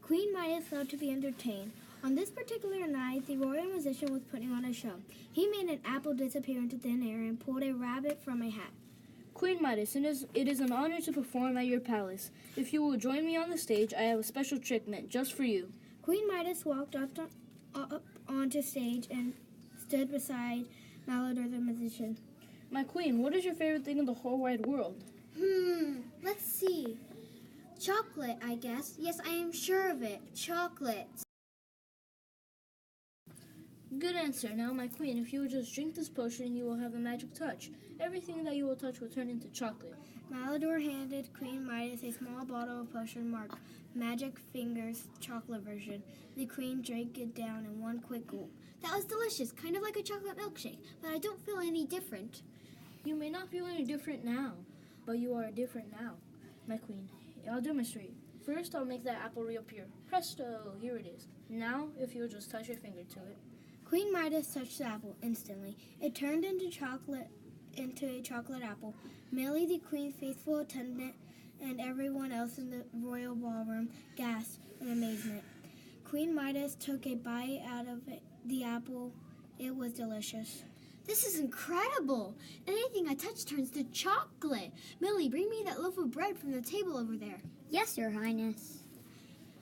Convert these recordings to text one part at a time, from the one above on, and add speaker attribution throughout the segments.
Speaker 1: Queen Midas loved to be entertained. On this particular night, the royal musician was putting on a show. He made an apple disappear into thin air and pulled a rabbit from a hat.
Speaker 2: Queen Midas, it is an honor to perform at your palace. If you will join me on the stage, I have a special trick meant just for you.
Speaker 1: Queen Midas walked up onto stage and stood beside Midas the musician.
Speaker 2: My queen, what is your favorite thing in the whole wide world?
Speaker 3: Let's see. Chocolate, I guess. Yes, I am sure of it. Chocolate.
Speaker 2: Good answer. Now, my queen, if you will just drink this potion, you will have a magic touch. Everything that you will touch will turn into chocolate.
Speaker 1: Malidor handed Queen Midas a small bottle of potion marked Magic Fingers Chocolate Version. The queen drank it down in one quick gulp.
Speaker 3: That was delicious, kind of like a chocolate milkshake, but I don't feel any different.
Speaker 2: You may not feel any different now, but you are different now, my queen. I'll demonstrate. First, I'll make that apple reappear. Presto! Here it is. Now, if you'll just touch your finger to it.
Speaker 1: Queen Midas touched the apple instantly. It turned into a chocolate apple. Millie, the queen's faithful attendant, and everyone else in the royal ballroom gasped in amazement. Queen Midas took a bite out of the apple. It was delicious.
Speaker 3: This is incredible! Anything I touch turns to chocolate. Millie, bring me that loaf of bread from the table over there.
Speaker 4: Yes, Your Highness.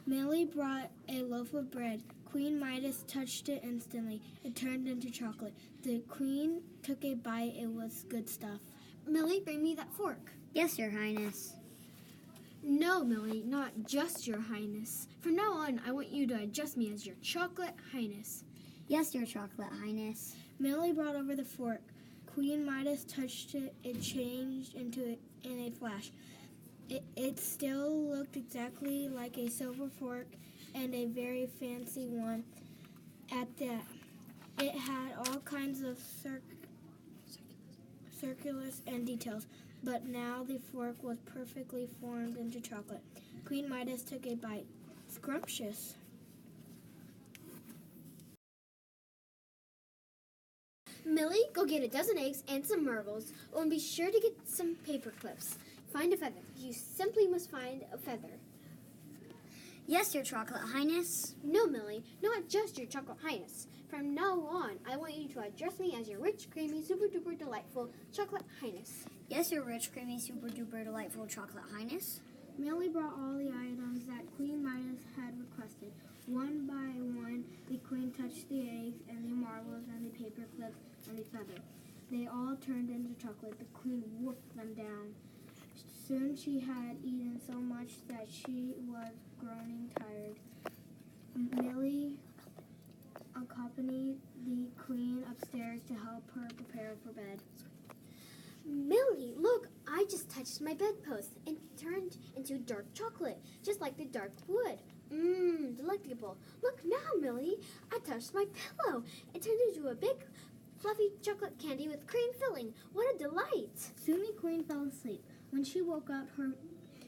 Speaker 1: Millie brought a loaf of bread. Queen Midas touched it instantly. It turned into chocolate. The queen took a bite. It was good stuff.
Speaker 3: Millie, bring me that fork.
Speaker 4: Yes, Your Highness.
Speaker 3: No, Millie, not just Your Highness. From now on, I want you to address me as Your Chocolate Highness.
Speaker 4: Yes, Your Chocolate Highness.
Speaker 1: Millie brought over the fork. Queen Midas touched it. It changed into it in a flash. It still looked exactly like a silver fork, and a very fancy one at that. It had all kinds of circulars and details, but now the fork was perfectly formed into chocolate. Queen Midas took a bite. Scrumptious.
Speaker 3: Millie, go get a dozen eggs and some marbles. Oh, and be sure to get some paper clips. Find a feather. You simply must find a feather.
Speaker 4: Yes, Your Chocolate Highness.
Speaker 3: No, Millie, not just Your Chocolate Highness. From now on, I want you to address me as Your rich, creamy, super-duper delightful Chocolate Highness.
Speaker 4: Yes, Your rich, creamy, super-duper delightful Chocolate Highness.
Speaker 1: Millie brought all the items that Queen Midas had requested. One by one, the queen touched the eggs and the marbles and the paper clips and the feather. They all turned into chocolate. The queen wolfed them down. Soon she had eaten so much that she was groaning tired. Millie accompanied the queen upstairs to help her prepare for bed.
Speaker 3: Millie, look, I just touched my bedpost and it turned into dark chocolate, just like the dark wood. Delectable. Look now, Millie, I touched my pillow. It turned into a big, fluffy chocolate candy with cream filling. What a delight.
Speaker 1: Soon the queen fell asleep. When she woke up, her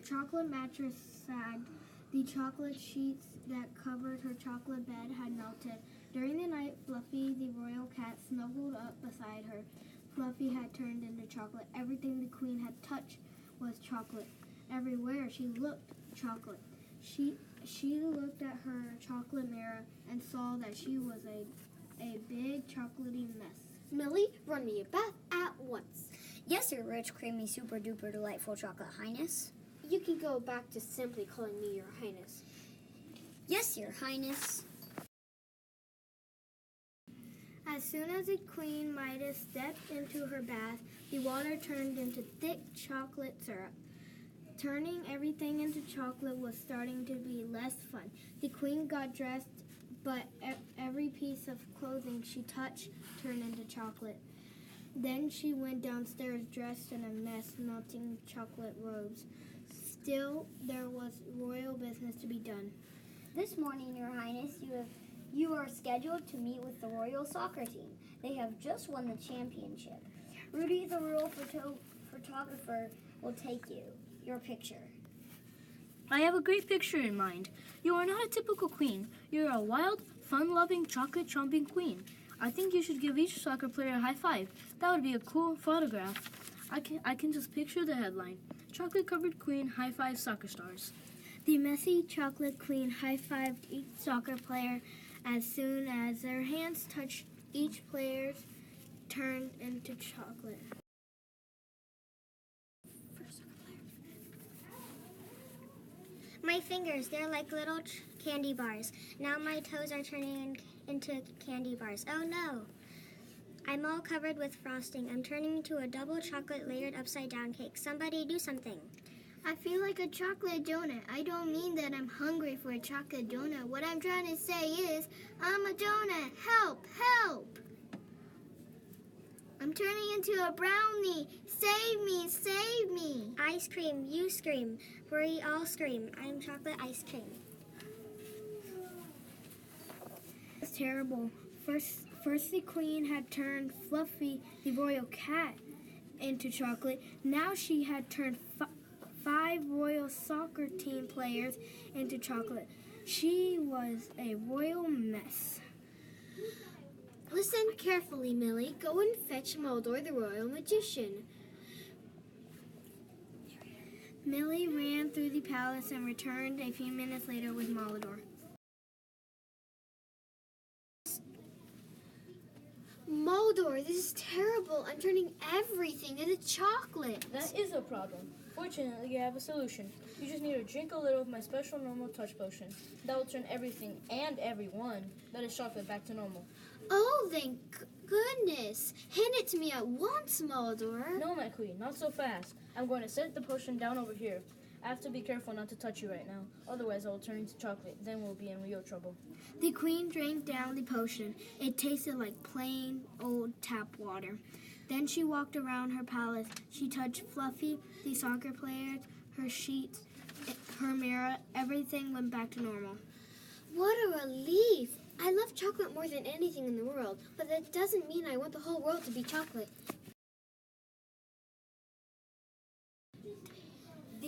Speaker 1: chocolate mattress sagged. The chocolate sheets that covered her chocolate bed had melted. During the night, Fluffy, the royal cat, snuggled up beside her. Fluffy had turned into chocolate. Everything the queen had touched was chocolate. Everywhere she looked, chocolate. She looked at her chocolate mirror and saw that she was a big chocolatey mess.
Speaker 3: Millie, run me a bath at once.
Speaker 4: Yes, Your rich, creamy, super-duper delightful Chocolate Highness.
Speaker 3: You can go back to simply calling me Your Highness.
Speaker 4: Yes, Your Highness.
Speaker 1: As soon as the Queen Midas stepped into her bath, the water turned into thick chocolate syrup. Turning everything into chocolate was starting to be less fun. The queen got dressed, but every piece of clothing she touched turned into chocolate. Then she went downstairs dressed in a mess, melting chocolate robes. Still, there was royal business to be done.
Speaker 4: This morning, Your Highness, you are scheduled to meet with the royal soccer team. They have just won the championship. Rudy, the royal photographer, will take your picture.
Speaker 2: I have a great picture in mind. You are not a typical queen. You're a wild, fun-loving, chocolate-chomping queen. I think you should give each soccer player a high five. That would be a cool photograph. I can just picture the headline. Chocolate-covered queen high five soccer stars.
Speaker 1: The messy chocolate queen high-fived each soccer player as soon as their hands touched each player's turned into chocolate.
Speaker 5: My fingers, they're like little candy bars. Now my toes are turning into candy bars. Oh no! I'm all covered with frosting. I'm turning into a double chocolate layered upside down cake. Somebody do something.
Speaker 1: I feel like a chocolate donut. I don't mean that I'm hungry for a chocolate donut. What I'm trying to say is, I'm a donut. Help! Help! I'm turning into a brownie. Save me! Save me!
Speaker 5: Ice cream, you scream. We all scream. I'm chocolate ice cream.
Speaker 1: It's terrible. First the queen had turned Fluffy, the royal cat, into chocolate. Now she had turned 5 royal soccer team players into chocolate. She was a royal mess.
Speaker 3: Listen carefully, Millie. Go and fetch Moldor, the royal magician.
Speaker 1: Millie ran through the palace and returned a few minutes later with Moldor.
Speaker 3: Moldor, this is terrible. I'm turning everything into chocolate.
Speaker 2: That is a problem. Fortunately, I have a solution. You just need to drink a little of my special normal touch potion. That will turn everything and everyone that is chocolate back to normal.
Speaker 3: Oh, thank goodness. Hand it to me at once, Moldor.
Speaker 2: No, my queen, not so fast. I'm going to set the potion down over here. I have to be careful not to touch you right now. Otherwise, I will turn into chocolate. Then we'll be in real trouble.
Speaker 1: The queen drank down the potion. It tasted like plain old tap water. Then she walked around her palace. She touched Fluffy, the soccer players, her sheets, her mirror. Everything went back to normal.
Speaker 3: What a relief. I love chocolate more than anything in the world, but that doesn't mean I want the whole world to be chocolate.
Speaker 1: The